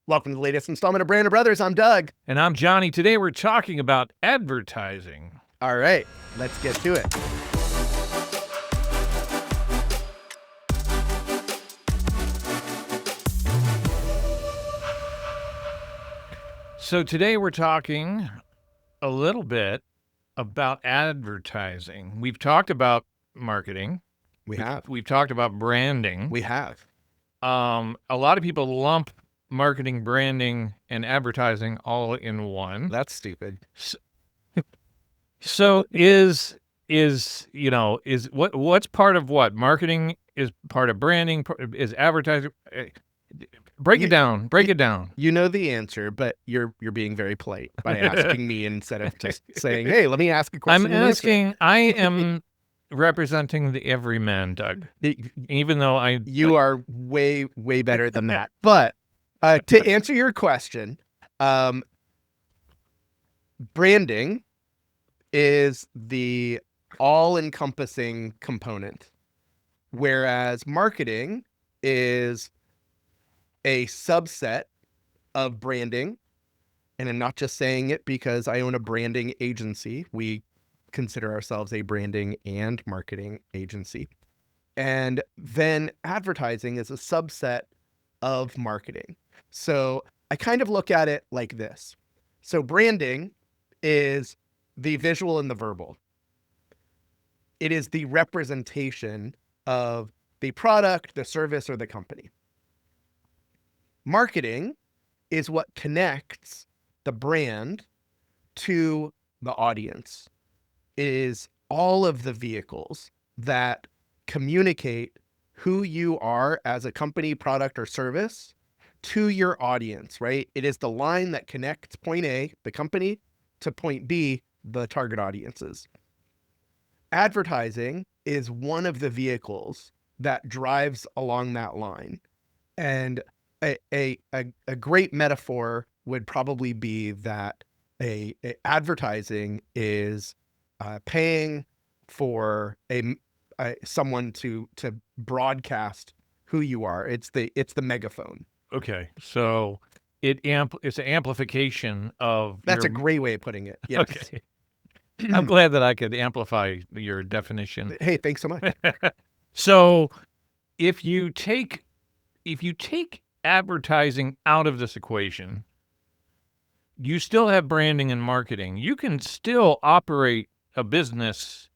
Welcome to the latest installment of Brand Brothers. I'm Doug. And I'm Johnny. Today we're talking about advertising. All right, let's get to it. So today we're talking a little bit about advertising. We've talked about marketing. We've talked about branding. We have. A lot of people lump marketing, branding, and advertising all in one. That's stupid. So what's part of what? Marketing is part of branding, is advertising. Break it down. You know the answer, but you're being very polite by asking me instead of just saying, "Hey, let me ask a question." I am representing the everyman, Doug. Even though you are way better than that. But to answer your question, branding is the all-encompassing component, whereas marketing is a subset of branding. And I'm not just saying it because I own a branding agency. We consider ourselves a branding and marketing agency. And then advertising is a subset of marketing. So I kind of look at it like this. So branding is the visual and the verbal. It is the representation of the product, the service, or the company. Marketing is what connects the brand to the audience. It is all of the vehicles that communicate who you are as a company, product, or service to your audience, right? It is the line that connects point A, the company, to point B, the target audiences. Advertising is one of the vehicles that drives along that line. And a great metaphor would probably be that advertising is paying for someone to broadcast who you are. It's the megaphone. Okay, so it's an amplification of. That's a great way of putting it. Yes. Okay. I'm glad that I could amplify your definition. Hey, thanks so much. So, if you take advertising out of this equation, you still have branding and marketing. You can still operate a business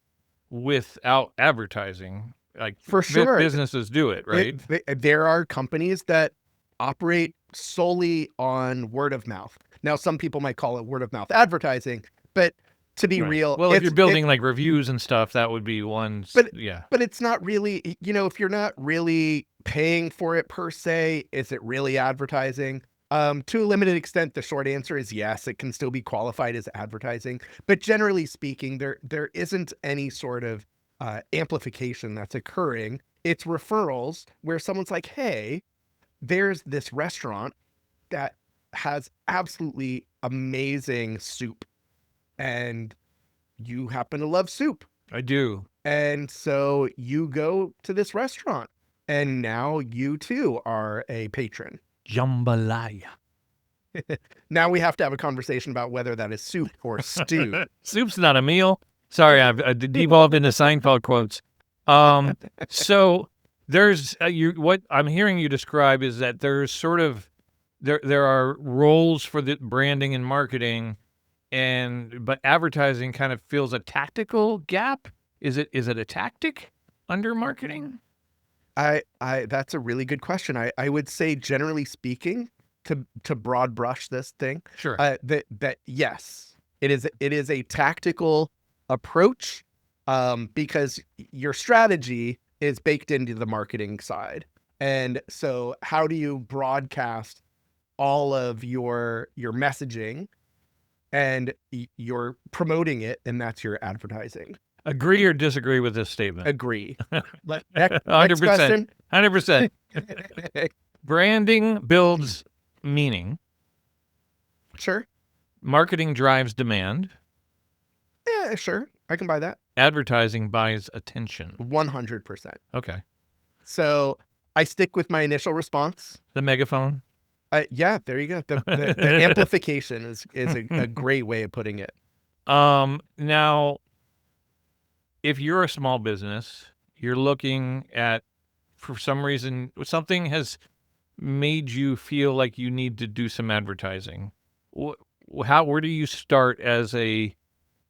without advertising. Like, for sure, businesses do it, right? There are companies that operate solely on word of mouth. Now, some people might call it word of mouth advertising, but to be real, well, if you're building like reviews and stuff, that would be one. Yeah, but it's not really. If you're not really paying for it per se, is it really advertising? To a limited extent, the short answer is yes. It can still be qualified as advertising, but generally speaking, there isn't any sort of amplification that's occurring. It's referrals where someone's like, "Hey, there's this restaurant that has absolutely amazing soup, and you happen to love soup." I do. And so you go to this restaurant, and now you too are a patron. Jambalaya. Now we have to have a conversation about whether that is soup or stew. Soup's not a meal. Sorry, I've devolved into Seinfeld quotes. So there's what I'm hearing you describe is that there's sort of there are roles for the branding and marketing, but advertising kind of fills a tactical gap. Is it a tactic under marketing? That's a really good question. I would say, generally speaking, to broad brush this thing, sure, that yes, it is a tactical approach, because your strategy is baked into the marketing side. And so how do you broadcast all of your messaging, and you're promoting it, and that's your advertising. Agree or disagree with this statement? Agree. 100%. 100%. Branding builds meaning. Sure. Marketing drives demand. Yeah, sure. I can buy that. Advertising buys attention. 100%. Okay. So I stick with my initial response. The megaphone? Yeah, there you go. The amplification is a great way of putting it. Now, if you're a small business, you're looking at, for some reason, something has made you feel like you need to do some advertising. Where do you start as a,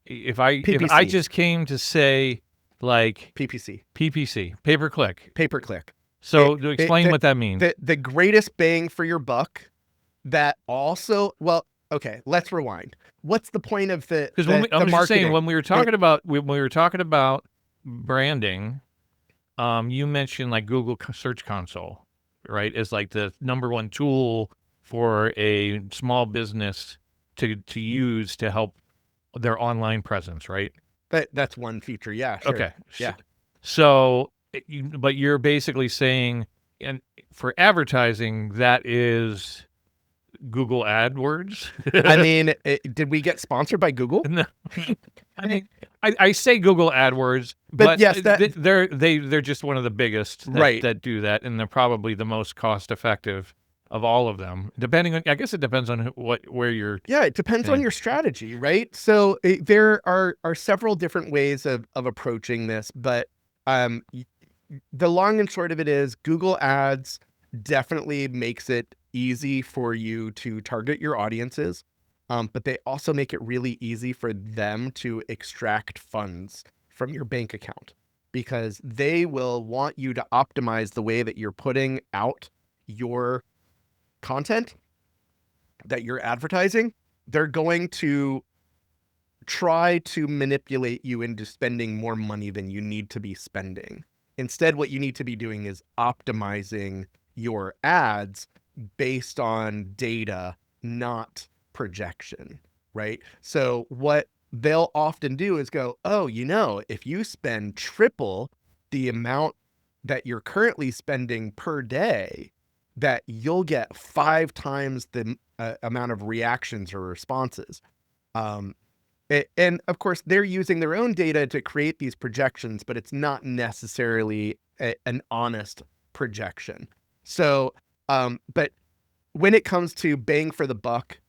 if I PPC, just came to say like PPC, PPC, pay per click. pay per click. So to explain what that means. The greatest bang for your buck. That also, well, okay, let's rewind. What's the point of the Because the I was just saying, marketing? when we were talking about branding, you mentioned like Google Search Console, right, as like the number one tool for a small business to use to help their online presence, right? That's one feature. Yeah, sure. Okay. Yeah. So, but you're basically saying, and for advertising, that is Google AdWords. I mean, did we get sponsored by Google? No. I mean, I say Google AdWords, but yes, they're just one of the biggest right. that do that, and they're probably the most cost effective of all of them. Depending on, I guess it depends on where you're. Yeah, it depends on your strategy, right? So there are several different ways of approaching this, but the long and short of it is Google Ads definitely makes it easy for you to target your audiences, but they also make it really easy for them to extract funds from your bank account, because they will want you to optimize the way that you're putting out your content, that you're advertising. They're going to try to manipulate you into spending more money than you need to be spending. Instead, what you need to be doing is optimizing your ads based on data, not projection, right? So what they'll often do is go, oh, if you spend triple the amount that you're currently spending per day, that you'll get 5 times the amount of reactions or responses. And of course, they're using their own data to create these projections, but it's not necessarily an honest projection. So, but when it comes to bang for the buck,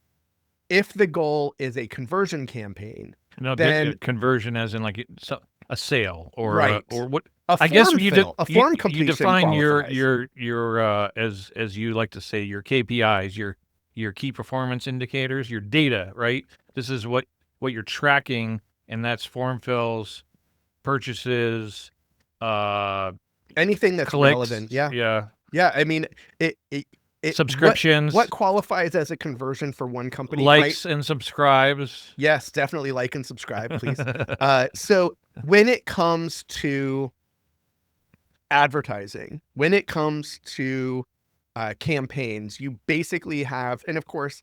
if the goal is a conversion campaign, then conversion as in like a sale or right. Or what? I guess a form completion. You define qualifies. your as you like to say, your KPIs, your key performance indicators, your data, right? This is what you're tracking, and that's form fills, purchases, anything that's clicks, relevant. Yeah. I mean, subscriptions. What qualifies as a conversion for one company? Likes and subscribes. Yes, definitely like and subscribe, please. So when it comes to advertising, when it comes to campaigns, you basically have, and of course,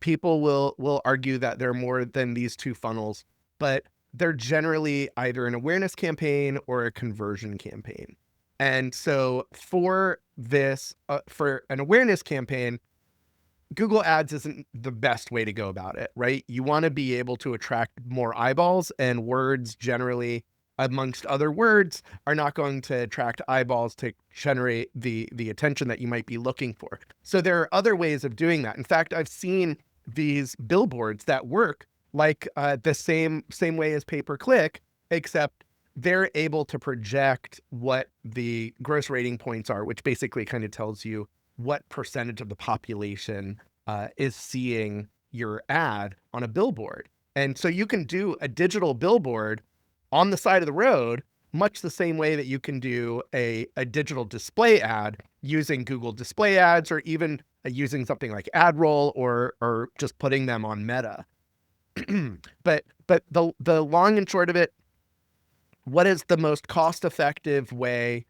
people will argue that there are more than these two funnels, but they're generally either an awareness campaign or a conversion campaign. And so for this, for an awareness campaign, Google Ads isn't the best way to go about it, right? You want to be able to attract more eyeballs, and words generally, amongst other words, are not going to attract eyeballs to generate the attention that you might be looking for. So there are other ways of doing that. In fact, I've seen these billboards that work like the same way as pay-per-click, except they're able to project what the gross rating points are, which basically kind of tells you what percentage of the population is seeing your ad on a billboard. And so you can do a digital billboard on the side of the road, much the same way that you can do a digital display ad using Google Display Ads, or even using something like AdRoll, or just putting them on Meta. But the long and short of it, what is the most cost-effective way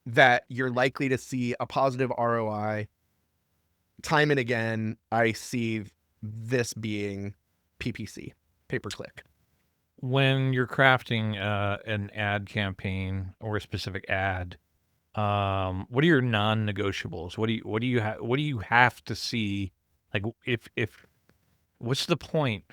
that you're likely to see a positive ROI? Time and again, I see this being PPC, pay-per-click. When you're crafting an ad campaign or a specific ad, what are your non-negotiables? What do you have to see? Like, if what's the point?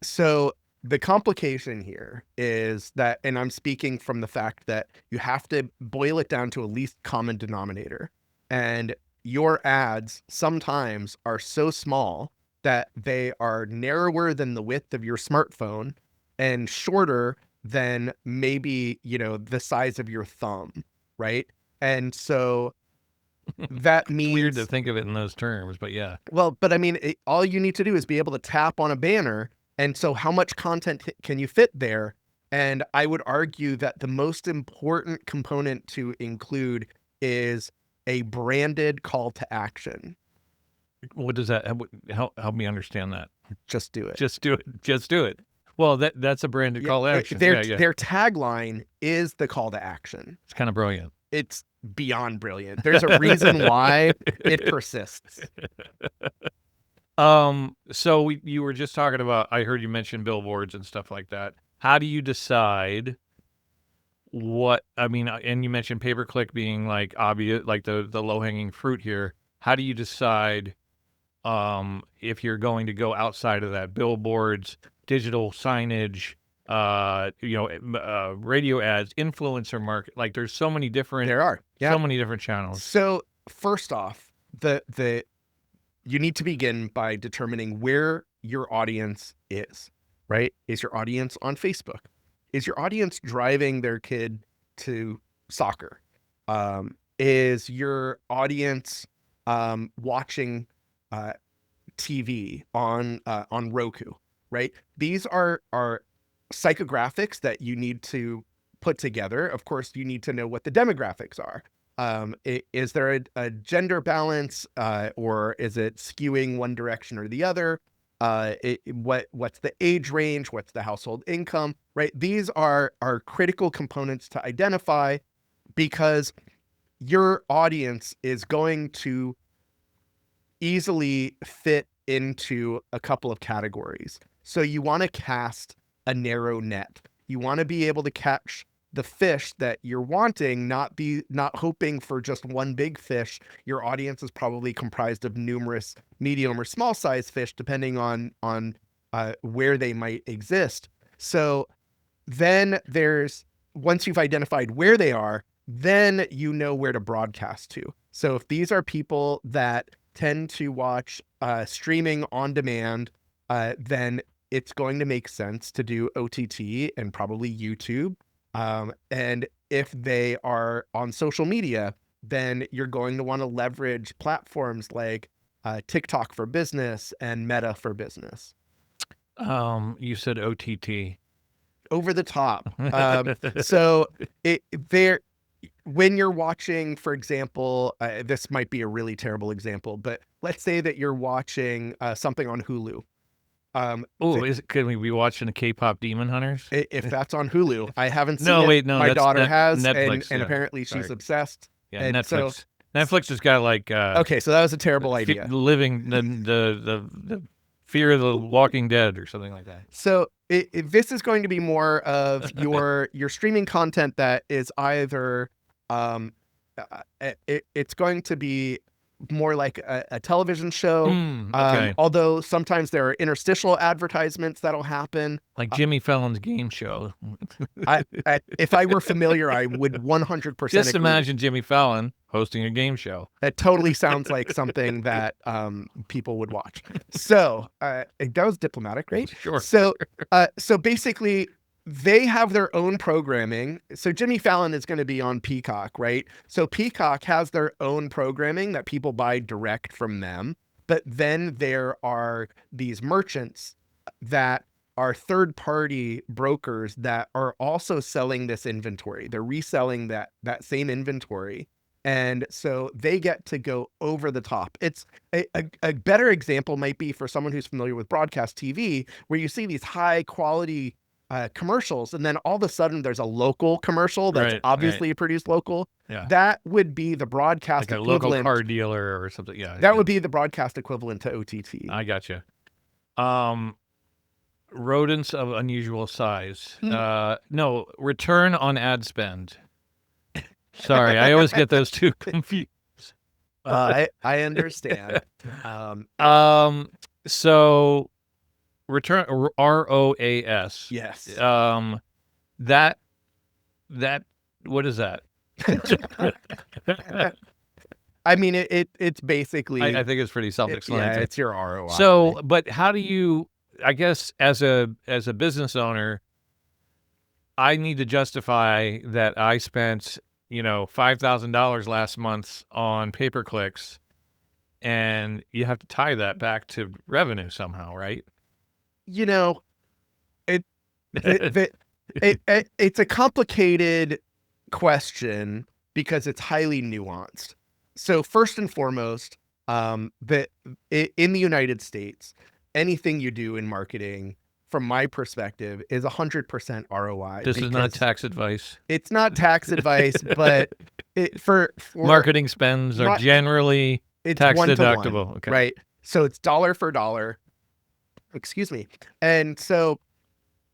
So the complication here is that, and I'm speaking from the fact that you have to boil it down to a least common denominator. And your ads sometimes are so small that they are narrower than the width of your smartphone and shorter than maybe, the size of your thumb, right? And so that It's weird to means, think of it in those terms, but yeah. well, but I mean, all you need to do is be able to tap on a banner. And so how much content can you fit there? And I would argue that the most important component to include is a branded call to action. What does that help me understand that? Just do it. Just do it. Just do it. Well, that's a branded call to action. Their tagline is the call to action. It's kind of brilliant. It's beyond brilliant. There's a reason why it persists. So you were just talking about, I heard you mention billboards and stuff like that. How do you decide and you mentioned pay-per-click being like obvious, like the low-hanging fruit here. How do you decide if you're going to go outside of that? Billboards, digital signage, radio ads, influencer market. Like there's so many different so many different channels. So first off, you need to begin by determining where your audience is, right? Is your audience on Facebook? Is your audience driving their kid to soccer? Is your audience watching TV on Roku, right? These are psychographics that you need to put together. Of course, you need to know what the demographics are. Is there a gender balance, or is it skewing one direction or the other? What's the age range? What's the household income, right? These are critical components to identify, because your audience is going to easily fit into a couple of categories. So you want to cast a narrow net. You want to be able to catch the fish that you're wanting, not hoping for just one big fish. Your audience is probably comprised of numerous medium or small size fish, depending on where they might exist. So then once you've identified where they are, then you know where to broadcast to. So if these are people that tend to watch streaming on demand, then it's going to make sense to do OTT and probably YouTube. And if they are on social media, then you're going to want to leverage platforms like TikTok for business and Meta for business. You said OTT. Over the top. So when you're watching, for example, this might be a really terrible example, but let's say that you're watching something on Hulu. Could we be watching the K-pop Demon Hunters? If that's on Hulu, I haven't seen it. No, my daughter has, Netflix, and apparently she's obsessed. Yeah, and Netflix. Netflix has got like okay, so that was a terrible idea. Living the Fear of the Walking Dead or something like that. So this is going to be more of your streaming content that is either it's going to be more like a television show. Okay. Although sometimes there are interstitial advertisements that'll happen. Like Jimmy Fallon's game show. If I were familiar, I would 100% Just agree. imagine Jimmy Fallon hosting a game show. That totally sounds like something that people would watch. So that was diplomatic, right? Sure. So basically, they have their own programming. So Jimmy Fallon is going to be on Peacock, right? So Peacock has their own programming that people buy direct from them. But then there are these merchants that are third-party brokers that are also selling this inventory. They're reselling that same inventory. And so they get to go over the top. It's a better example might be for someone who's familiar with broadcast TV, where you see these high quality commercials, and then all of a sudden there's a local commercial that's obviously produced local. Yeah. That would be the broadcast like a equivalent. Local car dealer or something. Yeah. That would be the broadcast equivalent to OTT. I gotcha. Rodents of unusual size. No, return on ad spend. Sorry, I always get those two confused. I understand. So return ROAS. Yes. That what is that? I mean, it's basically I think it's pretty yeah, self-explanatory. it's your ROI. So, but how do you? I guess as a business owner, I need to justify that I spent $5,000 last month on pay-per-clicks, and you have to tie that back to revenue somehow, right? You know, it, it's a complicated question because it's highly nuanced. So first and foremost, that in the United States, anything you do in marketing, from my perspective, is 100% ROI. This is not because tax advice. it's not tax advice, but for Marketing spends are generally it's tax 1 to 1, deductible. Okay. right? So it's dollar for dollar. Excuse me. And so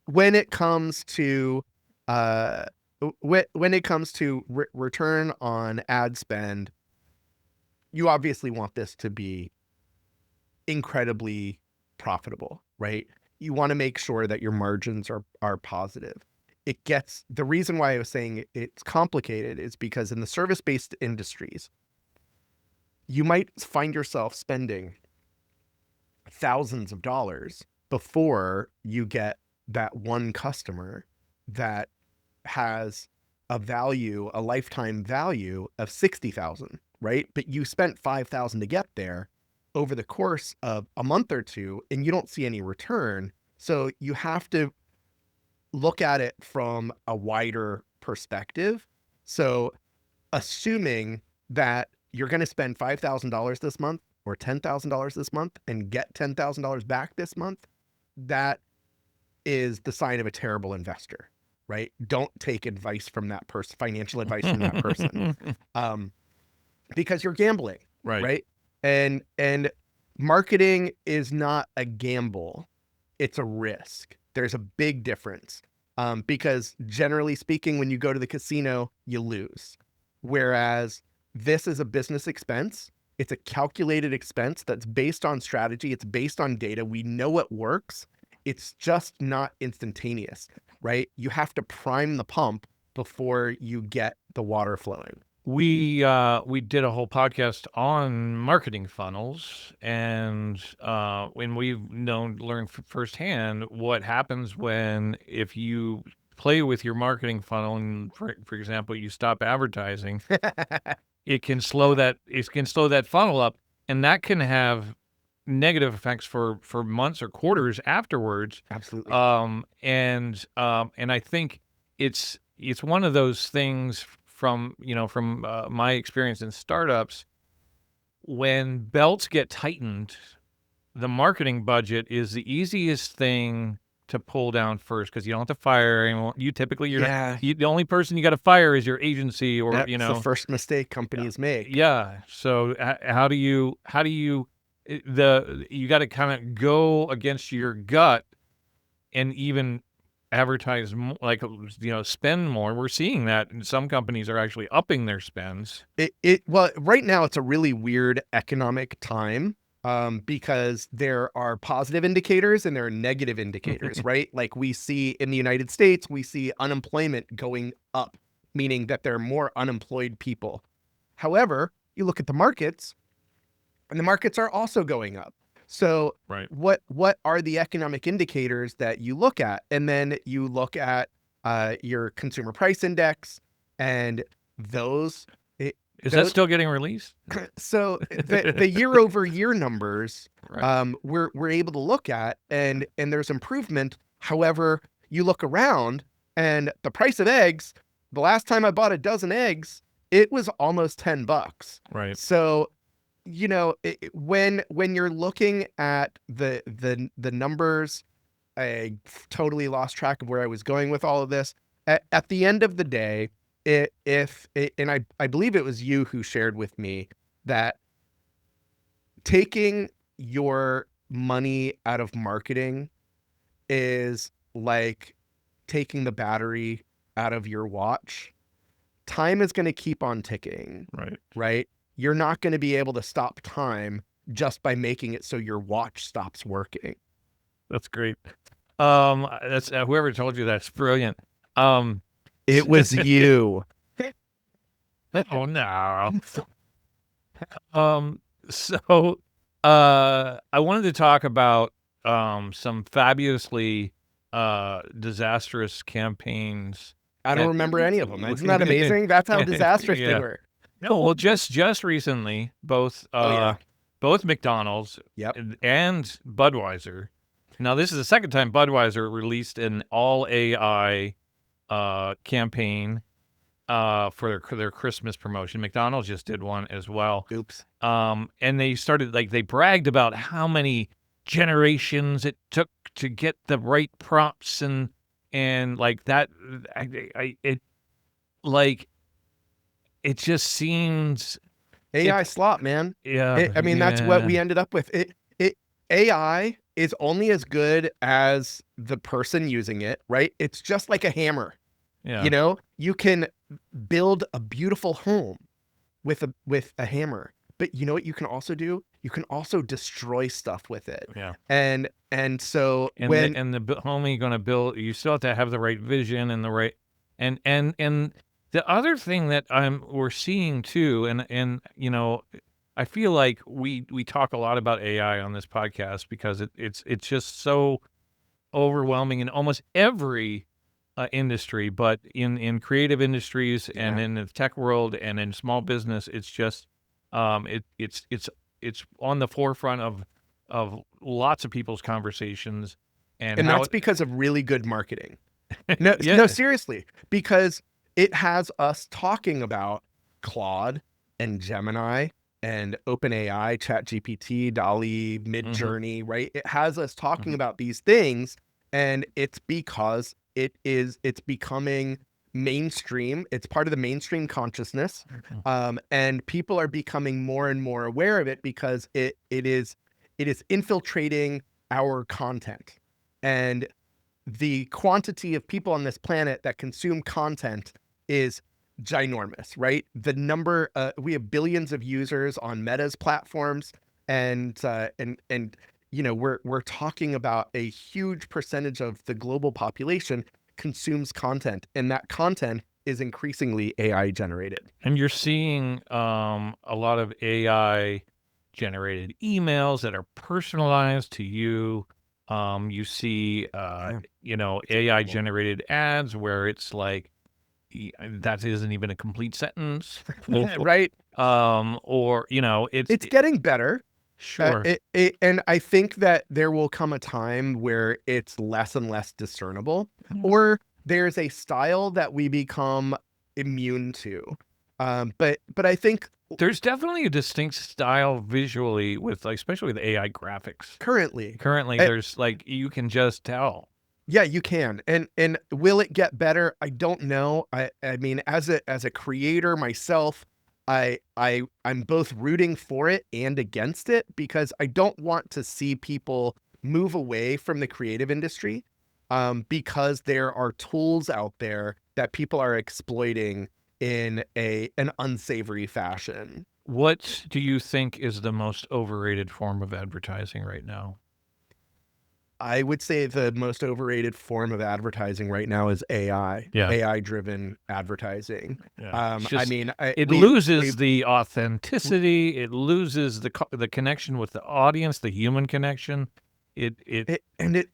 when it comes to when it comes to return on ad spend, you obviously want this to be incredibly profitable, right? You want to make sure that your margins are positive. The reason why I was saying it's complicated is because in the service-based industries, you might find yourself spending thousands of dollars before you get that one customer that has a lifetime value of 60,000, right? But you spent 5,000 to get there over the course of a month or two, and you don't see any return. So you have to look at it from a wider perspective. So assuming that you're going to spend $5,000 this month or $10,000 this month and get $10,000 back this month, that is the sign of a terrible investor, right? Don't take advice from that person, financial advice from that person, because you're gambling, right? And marketing is not a gamble; it's a risk. There's a big difference, because generally speaking, when you go to the casino, you lose, whereas this is a business expense. It's a calculated expense that's based on strategy. It's based on data. We know it works. It's just not instantaneous, right? You have to prime the pump before you get the water flowing. We did a whole podcast on marketing funnels, and when we've learned firsthand what happens if you play with your marketing funnel and, for example, you stop advertising, it can slow that funnel up, and that can have negative effects for months or quarters afterwards. Absolutely. And I think it's one of those things from my experience in startups. When belts get tightened, the marketing budget is the easiest thing to pull down first, because you don't have to fire anyone. The only person you got to fire is your agency, or That's the first mistake companies make. Yeah. So how do you you got to kind of go against your gut and even advertise, spend more. We're seeing that, and some companies are actually upping their spends. Well, right now it's a really weird economic time, because there are positive indicators and there are negative indicators, right? Like we see in the United States, we see unemployment going up, meaning that there are more unemployed people. However, you look at the markets, and the markets are also going up. So what are the economic indicators that you look at? And then you look at your consumer price index, and those. Is that still getting released? So the year over year numbers, we're able to look at, and there's improvement. However, you look around, and the price of eggs, the last time I bought a dozen eggs, it was almost $10. Right. So, when you're looking at the numbers, I totally lost track of where I was going with all of this. At the end of the day, and I believe it was you who shared with me that taking your money out of marketing is like taking the battery out of your watch. Time is going to keep on ticking. Right? You're not going to be able to stop time just by making it so your watch stops working. That's great. That's whoever told you that's brilliant. It was you. Oh no. So I wanted to talk about some fabulously disastrous campaigns. I don't And remember any of them. Isn't that amazing? That's how disastrous they yeah. were. No, well, just recently, both Oh yeah. both McDonald's Yep. and Budweiser. Now, this is the second time Budweiser released an all AI campaign for their Christmas promotion. McDonald's just did one as well. Oops. And they started they bragged about how many generations it took to get the right prompts and like that. It just seems AI slop, man. yeah I mean, that's what we ended up with. AI is only as good as the person using it, right? It's just like a hammer. yeah You know, you can build a beautiful home with a hammer, but you know what you can also do? You can also destroy stuff with it. yeah. And so And when home you're going to build, you still have to have the right vision and the right and the other thing that we're seeing too, and I feel like we talk a lot about AI on this podcast because it's just so overwhelming in almost every industry, but in creative industries and Yeah. in the tech world and in small business, it's just it's on the forefront of lots of people's conversations and how that's because of really good marketing. No, yeah. no, seriously, because it has us talking about Claude and Gemini and OpenAI, ChatGPT, DALL-E, Midjourney, right? It has us talking Mhm. about these things, and it's because it's becoming mainstream. It's part of the mainstream consciousness, and people are becoming more and more aware of it because it is infiltrating our content, and the quantity of people on this planet that consume content is ginormous, right? The number we have billions of users on Meta's platforms, and we're talking about a huge percentage of the global population consumes content, and that content is increasingly AI generated. And you're seeing a lot of AI generated emails that are personalized to you. You see, AI generated ads where it's like that isn't even a complete sentence, Right? or It's getting better. Sure. And I think that there will come a time where it's less and less discernible, Yeah. or there's a style that we become immune to. But I think There's definitely a distinct style visually with especially with AI graphics. currently, Currently, eh, there's you can just tell. yeah, you can. And will it get better? I don't know. I mean, as a creator myself, I'm both rooting for it and against it because I don't want to see people move away from the creative industry, because there are tools out there that people are exploiting in an unsavory fashion. What do you think is the most overrated form of advertising right now? I would say the most overrated form of advertising right now is AI, Yeah. AI-driven advertising. Yeah. It's I just mean, it we loses the authenticity. It loses the connection with the audience, the human connection. It and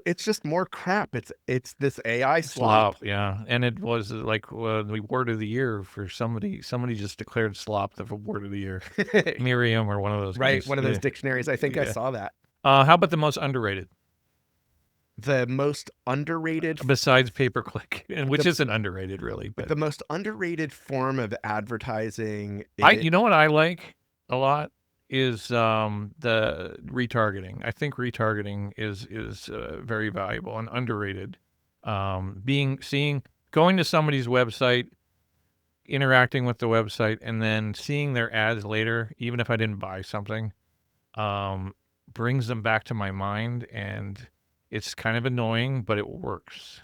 it's just more crap. It's this AI slop, slop. yeah. And it was like the word of the year for somebody. Somebody just declared slop the word of the year. Miriam or one of those Right, guys. one of those dictionaries. I think I Yeah. saw that. How about the most underrated The most underrated besides pay per click, and which the, isn't underrated really, but the most underrated form of advertising you know what I like a lot is the retargeting. I think retargeting is very valuable and underrated. Going to somebody's website, interacting with the website, and then seeing their ads later, even if I didn't buy something, um, brings them back to my mind, and it's kind of annoying, but it works.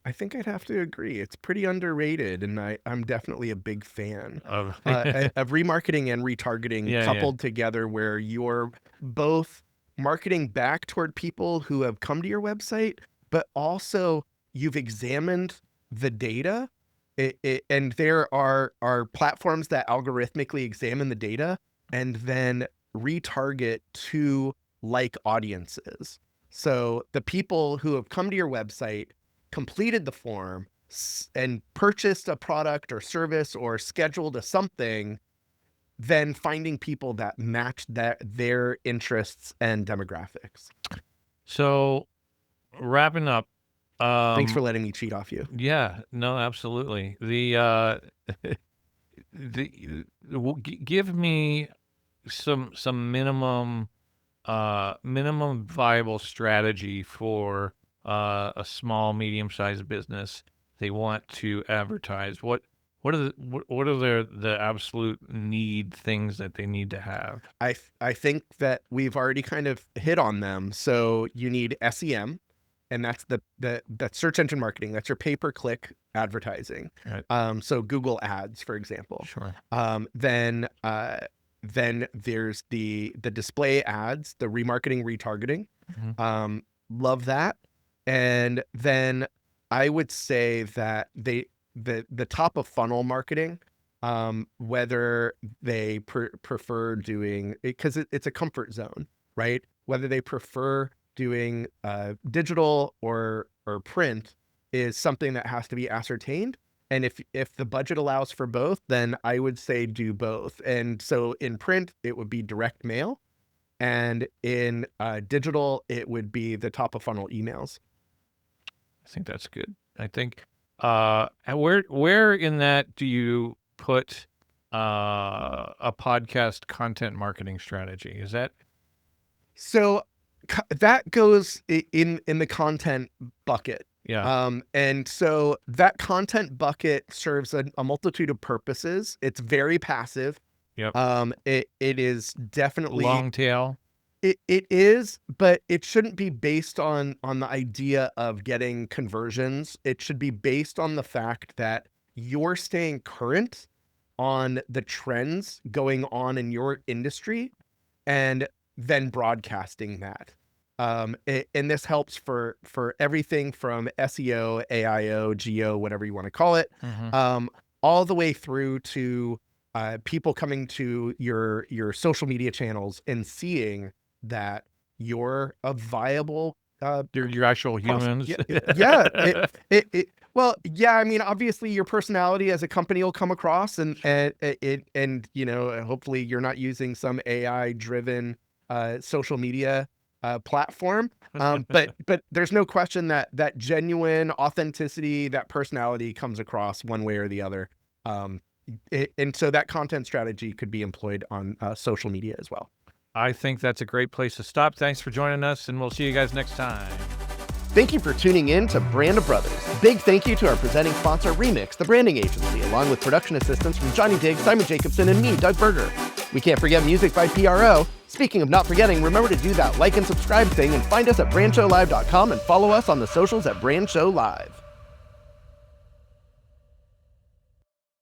I think I'd have to agree. It's pretty underrated, and I'm definitely a big fan Of of remarketing and retargeting yeah, yeah. coupled together, where you're both marketing back toward people who have come to your website, but also you've examined the data And there are platforms that algorithmically examine the data and then retarget to like audiences. So the people who have come to your website, completed the form, and purchased a product or service or scheduled a something, then finding people that match their interests and demographics. So wrapping up. Thanks for letting me cheat off you. Yeah, no, absolutely. Give me some minimum viable strategy for a small, medium-sized business. They want to advertise. What are the absolute need things that they need to have? I think that we've already kind of hit on them. So you need SEM, and that's that's search engine marketing. That's your pay-per-click advertising. Right. So Google Ads, for example. Sure. Then there's the display ads, the remarketing, retargeting. Mm-hmm. Love that. And then I would say that the top of funnel marketing, whether they prefer doing, because it's a comfort zone, right? Whether they prefer doing digital or print is something that has to be ascertained. And if the budget allows for both, then I would say do both. And so in print, it would be direct mail. And in digital, it would be the top of funnel emails. I think that's good. I think where in that do you put a podcast content marketing strategy? Is that so that goes in the content bucket? Yeah. And so that content bucket serves a multitude of purposes. It's very passive. Yep. It is definitely long tail. It is, but it shouldn't be based on the idea of getting conversions. It should be based on the fact that you're staying current on the trends going on in your industry and then broadcasting that. And this helps for everything from SEO, AIO, GEO, whatever you want to call it, Mm-hmm. all the way through to people coming to your social media channels and seeing that you're a viable Your actual humans. yeah. Well, yeah, I mean, obviously your personality as a company will come across and you know, hopefully you're not using some AI driven social media platform. But there's no question that genuine authenticity, that personality comes across one way or the other. And so that content strategy could be employed on social media as well. I think that's a great place to stop. Thanks for joining us, and we'll see you guys next time. Thank you for tuning in to Brand of Brothers. Big thank you to our presenting sponsor, Remix, the branding agency, along with production assistance from Johnny Diggz, Simon Jacobson, and me, Doug Berger. We can't forget music by PRO. Speaking of not forgetting, remember to do that like and subscribe thing and find us at brandshowlive.com and follow us on the socials at Brand Show Live.